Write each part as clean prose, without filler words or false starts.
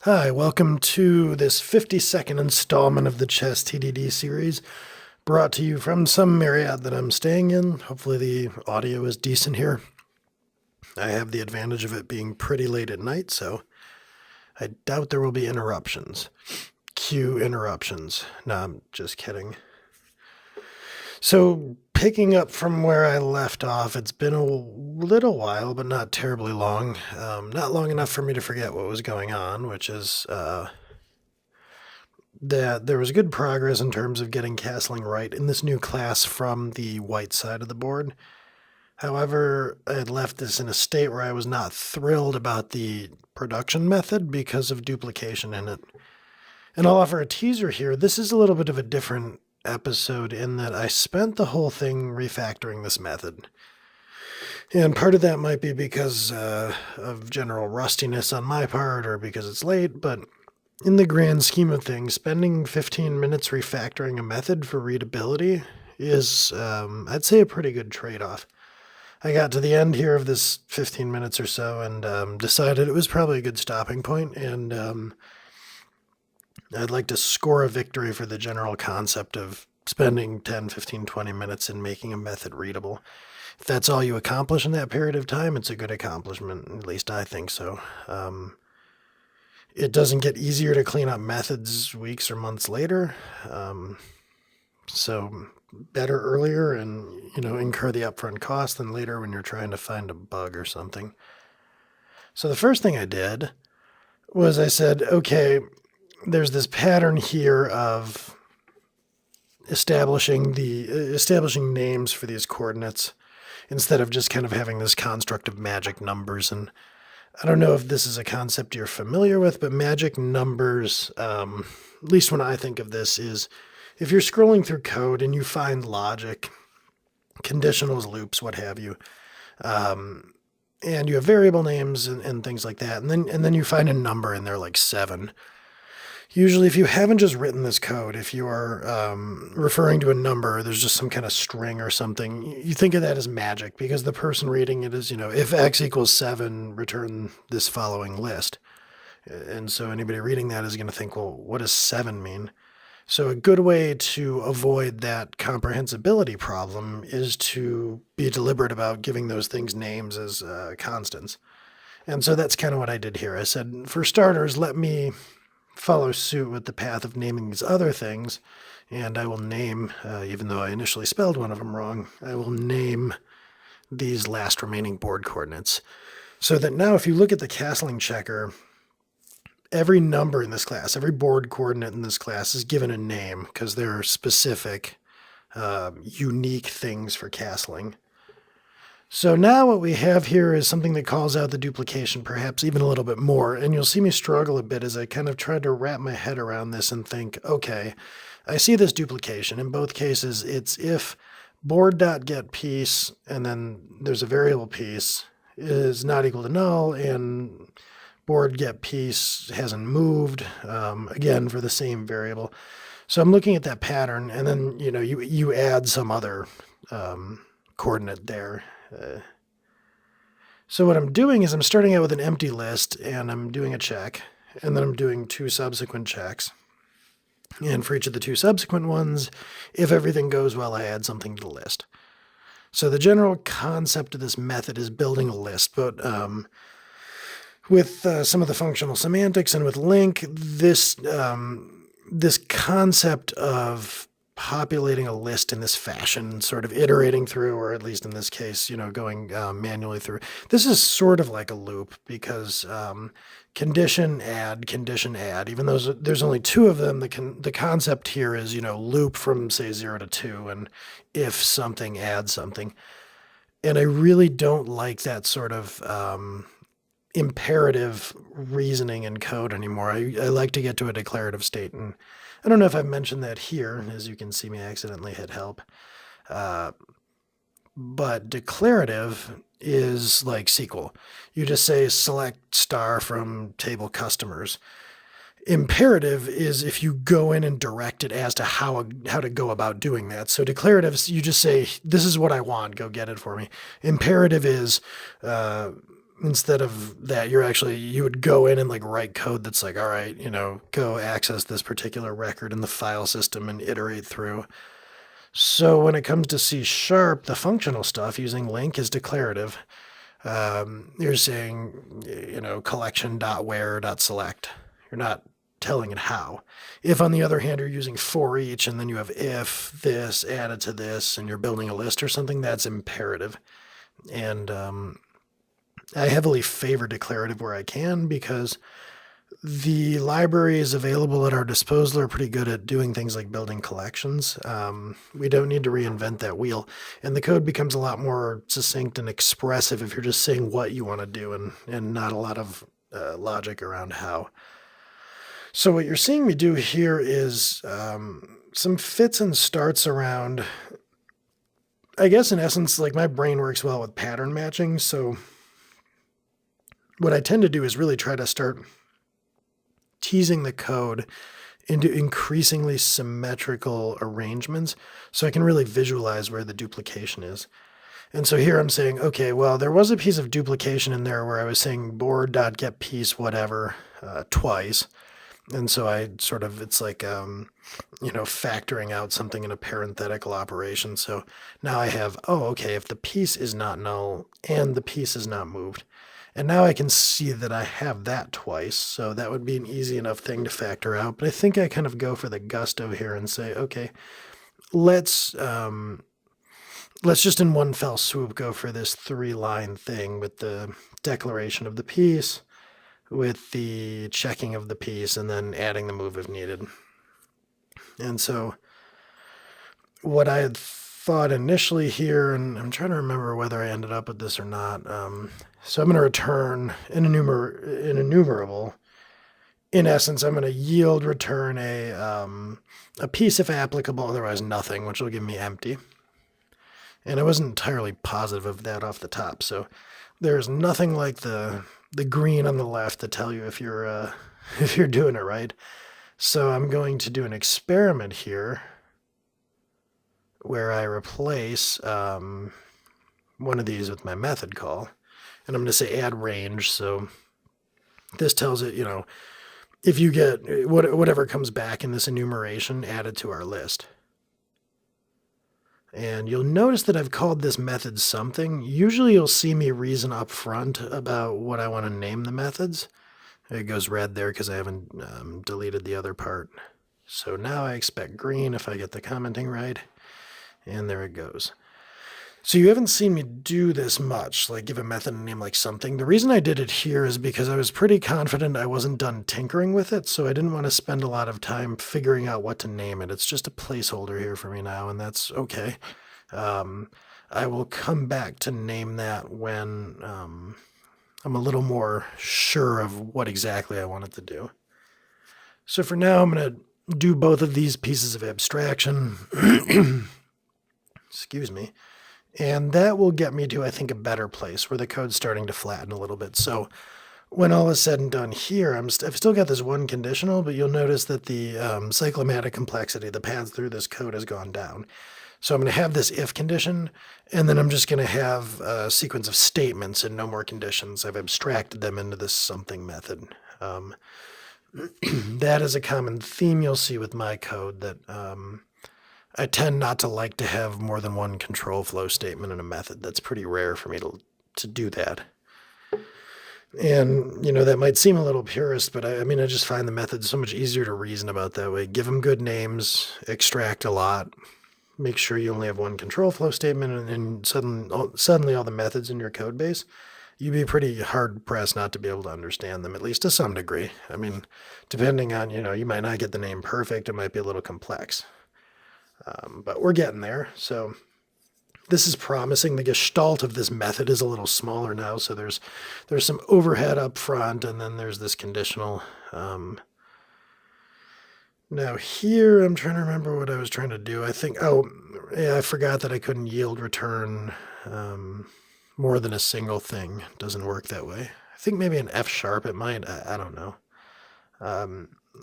Hi, welcome to this 52nd installment of the Chess TDD series, brought to you from some Marriott that I'm staying in. Hopefully, the audio is decent here. I have the advantage of it being pretty late at night, so I doubt there will be interruptions. Cue interruptions. No, I'm just kidding. So, picking up from where I left off, it's been a little while, but not terribly long. Not long enough for me to forget what was going on, which is that there was good progress in terms of getting castling right in this new class from the white side of the board. However, I had left this in a state where I was not thrilled about the production method because of duplication in it. And I'll offer a teaser here. This is a little bit of a different episode in that I spent the whole thing refactoring this method. And part of that might be because of general rustiness on my part or because it's late, but in the grand scheme of things, spending 15 minutes refactoring a method for readability is, I'd say, a pretty good trade off. I got to the end here of this 15 minutes or so and decided it was probably a good stopping point, and I'd like to score a victory for the general concept of spending 10, 15, 20 minutes in making a method readable. If that's all you accomplish in that period of time, it's a good accomplishment. At least I think so. It doesn't get easier to clean up methods weeks or months later. So better earlier and, incur the upfront cost than later when you're trying to find a bug or something. So the first thing I did was I said, okay, there's this pattern here of establishing names for these coordinates instead of just kind of having this construct of magic numbers. And I don't know if this is a concept you're familiar with, but magic numbers, at least when I think of this, is if you're scrolling through code and you find logic, conditionals, loops, what have you, and you have variable names and things like that, and then you find a number in there like 7. Usually, if you haven't just written this code, if you are referring to a number, there's just some kind of string or something, you think of that as magic because the person reading it is, if x equals 7, return this following list. And so anybody reading that is going to think, well, what does 7 mean? So a good way to avoid that comprehensibility problem is to be deliberate about giving those things names as constants. And so that's kind of what I did here. I said, for starters, let me follow suit with the path of naming these other things, and I will name, even though I initially spelled one of them wrong, I will name these last remaining board coordinates. So that now if you look at the castling checker, every number in this class, every board coordinate in this class is given a name because they're specific, unique things for castling. So now what we have here is something that calls out the duplication perhaps even a little bit more, and you'll see me struggle a bit as I kind of tried to wrap my head around this and think, okay, I see this duplication. In both cases, it's if board.getPiece, and then there's a variable piece, is not equal to null, and board.getPiece hasn't moved, again, for the same variable. So I'm looking at that pattern, and then, you add some other coordinate there. So what I'm doing is I'm starting out with an empty list and I'm doing a check, and then I'm doing 2 subsequent checks. And for each of the 2 subsequent ones, if everything goes well, I add something to the list. So the general concept of this method is building a list, but with some of the functional semantics and with LINQ, this concept of populating a list in this fashion, sort of iterating through, or at least in this case, going manually through. This is sort of like a loop because condition add, even though there's only 2 of them, the concept here is, loop from, say, 0 to 2, and if something, add something. And I really don't like that sort of imperative reasoning in code anymore. I like to get to a declarative state, and I don't know if I've mentioned that here. As you can see me accidentally hit help. But declarative is like SQL. You just say select star from table customers. Imperative is if you go in and direct it as to how to go about doing that. So declaratives, you just say, this is what I want, go get it for me. Imperative is instead of that, you would go in and like write code that's like, all right, go access this particular record in the file system and iterate through. So when it comes to C sharp, the functional stuff using LINQ is declarative. You're saying, collection.where.select. You're not telling it how. If, on the other hand, you're using for each and then you have if this added to this and you're building a list or something, that's imperative. And I heavily favor declarative where I can because the libraries available at our disposal are pretty good at doing things like building collections. We don't need to reinvent that wheel. And the code becomes a lot more succinct and expressive if you're just saying what you want to do and not a lot of logic around how. So what you're seeing me do here is some fits and starts around, I guess in essence, like my brain works well with pattern matching. So what I tend to do is really try to start teasing the code into increasingly symmetrical arrangements so I can really visualize where the duplication is. And so here I'm saying, okay, well, there was a piece of duplication in there where I was saying board.getPiece whatever twice. And so it's like, factoring out something in a parenthetical operation. So now I have, okay, if the piece is not null and the piece is not moved. And now I can see that I have that twice. So that would be an easy enough thing to factor out. But I think I kind of go for the gusto here and say, okay, let's just in one fell swoop go for this 3-line thing with the declaration of the piece, with the checking of the piece, and then adding the move if needed. And so what I had thought initially here, and I'm trying to remember whether I ended up with this or not. So I'm going to return an enumerable. In essence, I'm going to yield return a piece if applicable, otherwise nothing, which will give me empty. And I wasn't entirely positive of that off the top. So there's nothing like the green on the left to tell you if you're doing it right. So I'm going to do an experiment here where I replace one of these with my method call. And I'm going to say add range. So this tells it, if you get whatever comes back in this enumeration, add it to our list. And you'll notice that I've called this method something. Usually you'll see me reason up front about what I want to name the methods. It goes red there because I haven't deleted the other part. So now I expect green if I get the commenting right. And there it goes. So you haven't seen me do this much, like give a method a name like something. The reason I did it here is because I was pretty confident I wasn't done tinkering with it, so I didn't want to spend a lot of time figuring out what to name it. It's just a placeholder here for me now, and that's okay. I will come back to name that when I'm a little more sure of what exactly I want it to do. So for now, I'm going to do both of these pieces of abstraction. Excuse me. And that will get me to, I think, a better place where the code's starting to flatten a little bit. So when all is said and done here, I've still got this one conditional, but you'll notice that the cyclomatic complexity, the paths through this code, has gone down. So I'm going to have this if condition, and then I'm just going to have a sequence of statements and no more conditions. I've abstracted them into this something method. That is a common theme you'll see with my code, that I tend not to like to have more than one control flow statement in a method. That's pretty rare for me to do that. And, that might seem a little purist, but I just find the method so much easier to reason about that way. Give them good names, extract a lot, make sure you only have one control flow statement, and suddenly all the methods in your code base, you'd be pretty hard-pressed not to be able to understand them, at least to some degree. Depending on, you might not get the name perfect, it might be a little complex. But we're getting there. So this is promising. The gestalt of this method is a little smaller now. So there's some overhead up front, and then there's this conditional. Now here, I'm trying to remember what I was trying to do. I think, I forgot that I couldn't yield return more than a single thing. It doesn't work that way. I think maybe an F sharp it might. I don't know.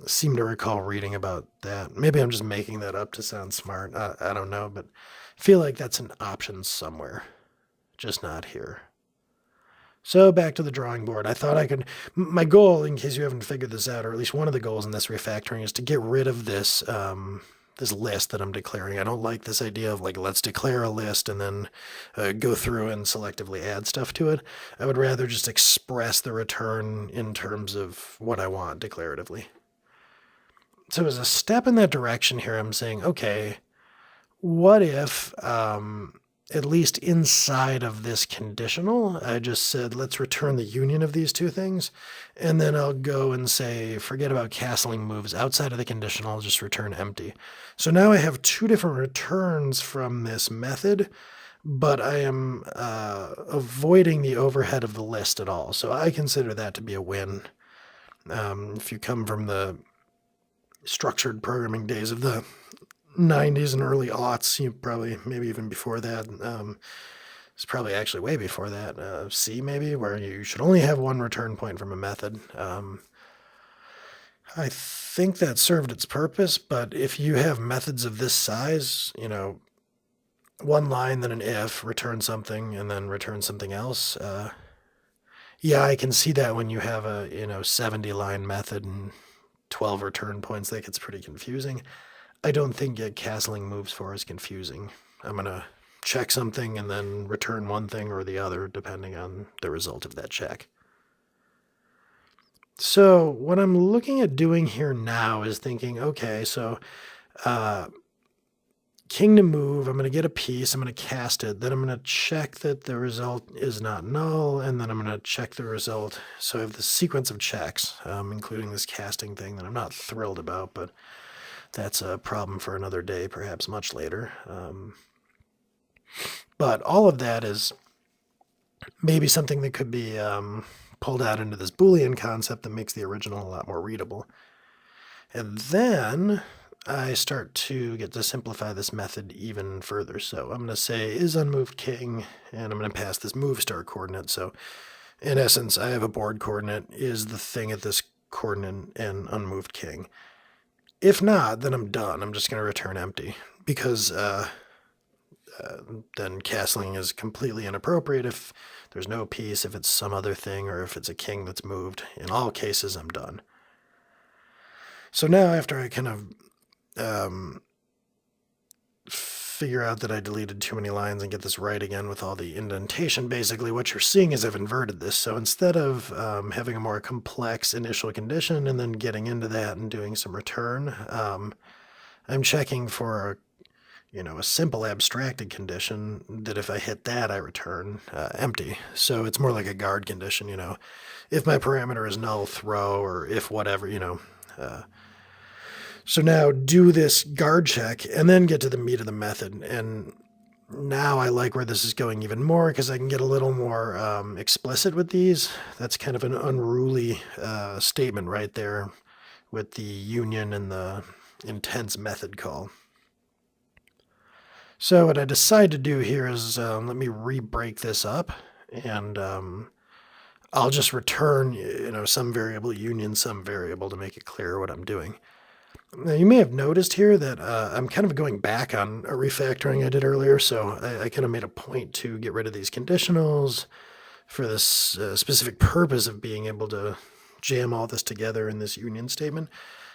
Seem to recall reading about that. Maybe I'm just making that up to sound smart. I don't know, but I feel like that's an option somewhere, just not here. So back to the drawing board. I thought I could. My goal, in case you haven't figured this out, or at least one of the goals in this refactoring, is to get rid of this this list that I'm declaring. I don't like this idea of like let's declare a list and then go through and selectively add stuff to it. I would rather just express the return in terms of what I want declaratively. So as a step in that direction here, I'm saying, okay, what if at least inside of this conditional, I just said, let's return the union of these two things. And then I'll go and say, forget about castling moves outside of the conditional, I'll just return empty. So now I have two different returns from this method, but I am avoiding the overhead of the list at all. So I consider that to be a win. If you come from the structured programming days of the 90s and early aughts, you probably, maybe even before that, it's probably actually way before that, C maybe, where you should only have one return point from a method. I think that served its purpose, but if you have methods of this size, one line, then an if, return something, and then return something else, yeah, I can see that when you have a, 70 line method and 12 return points, that gets pretty confusing. I don't think castling moves for is confusing. I'm going to check something and then return one thing or the other depending on the result of that check. So what I'm looking at doing here now is thinking, okay, so king to move, I'm going to get a piece, I'm going to cast it, then I'm going to check that the result is not null, and then I'm going to check the result. So I have this sequence of checks, including this casting thing that I'm not thrilled about, but that's a problem for another day, perhaps much later. But all of that is maybe something that could be pulled out into this Boolean concept that makes the original a lot more readable. And then I start to get to simplify this method even further. So I'm going to say is unmoved king, and I'm going to pass this move star coordinate. So in essence, I have a board coordinate is the thing at this coordinate and unmoved king. If not, then I'm done. I'm just going to return empty because then castling is completely inappropriate if there's no piece, if it's some other thing, or if it's a king that's moved. In all cases, I'm done. So now after I kind of figure out that I deleted too many lines and get this right again with all the indentation, basically what you're seeing is I've inverted this. So instead of having a more complex initial condition and then getting into that and doing some return, I'm checking for a simple abstracted condition that if I hit that, I return empty. So it's more like a guard condition, if my parameter is null, throw, or if whatever, So now do this guard check and then get to the meat of the method. And now I like where this is going even more because I can get a little more explicit with these. That's kind of an unruly statement right there with the union and the intense method call. So what I decide to do here is let me re-break this up, and I'll just return some variable union some variable to make it clear what I'm doing. Now, you may have noticed here that I'm kind of going back on a refactoring I did earlier, so I kind of made a point to get rid of these conditionals for this specific purpose of being able to jam all this together in this union statement.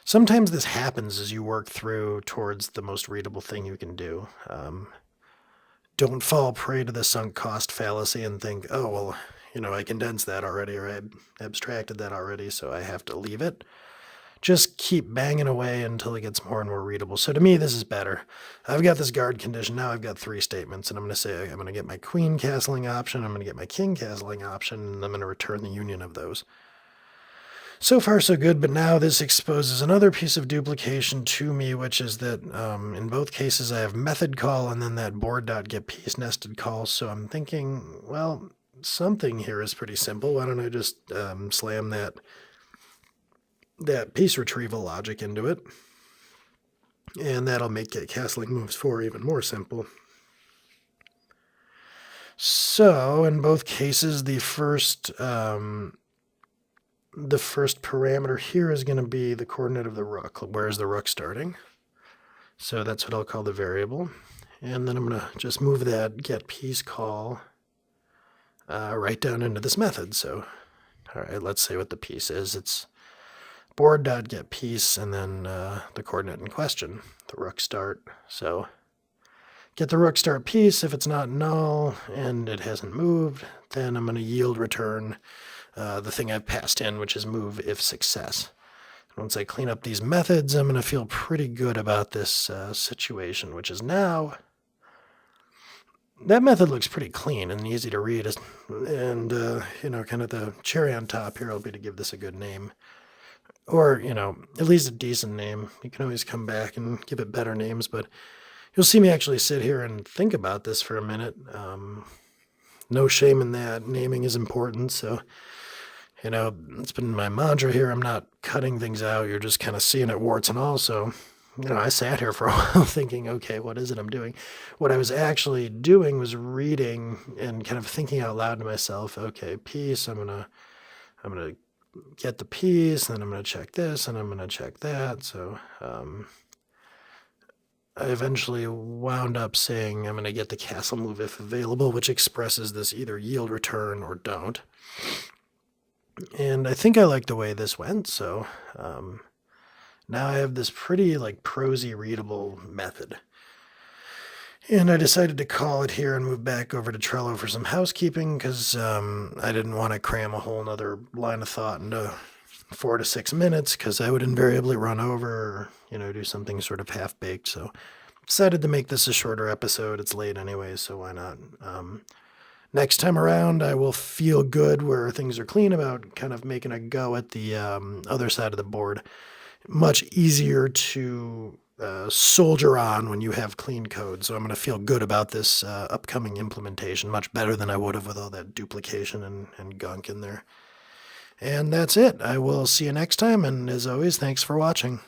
Sometimes this happens as you work through towards the most readable thing you can do. Don't fall prey to the sunk cost fallacy and think, oh, well, I condensed that already or I abstracted that already, so I have to leave it. Just keep banging away until it gets more and more readable. So to me, this is better. I've got this guard condition. Now I've got three statements, and I'm going to say I'm going to get my queen castling option, I'm going to get my king castling option, and I'm going to return the union of those. So far, so good, but now this exposes another piece of duplication to me, which is that in both cases I have method call and then that board.getPiece nested call. So I'm thinking, well, something here is pretty simple. Why don't I just slam that piece retrieval logic into it, and that'll make get castling moves 4 even more simple. So in both cases, the first parameter here is going to be the coordinate of the rook. Where's the rook starting? So that's what I'll call the variable. And then I'm going to just move that get piece call right down into this method. So, all right, let's say what the piece is. It's board.getPiece and then the coordinate in question, the rook start. So get the rook start piece. If it's not null and it hasn't moved, then I'm going to yield return the thing I've passed in, which is move if success. And once I clean up these methods, I'm going to feel pretty good about this situation, which is now. That method looks pretty clean and easy to read, and kind of the cherry on top here will be to give this a good name, or at least a decent name. You can always come back and give it better names, but you'll see me actually sit here and think about this for a minute. No shame in that. Naming is important, so it's been my mantra here. I'm not cutting things out. You're just kind of seeing it warts and all. So I sat here for a while thinking, okay, what is it I'm doing? What I was actually doing was reading and kind of thinking out loud to myself, okay, piece, I'm gonna get the piece, and then I'm gonna check this, and I'm gonna check that. So I eventually wound up saying I'm gonna get the castle move if available, which expresses this either yield return or don't. And I think I like the way this went, so now I have this pretty prosy readable method. And I decided to call it here and move back over to Trello for some housekeeping because I didn't want to cram a whole nother line of thought into 4 to 6 minutes because I would invariably run over or, do something sort of half-baked. So decided to make this a shorter episode. It's late anyway, so why not? Next time around, I will feel good where things are clean about kind of making a go at the other side of the board. Much easier to soldier on when you have clean code. So I'm going to feel good about this upcoming implementation, much better than I would have with all that duplication and gunk in there. And that's it. I will see you next time. And as always, thanks for watching.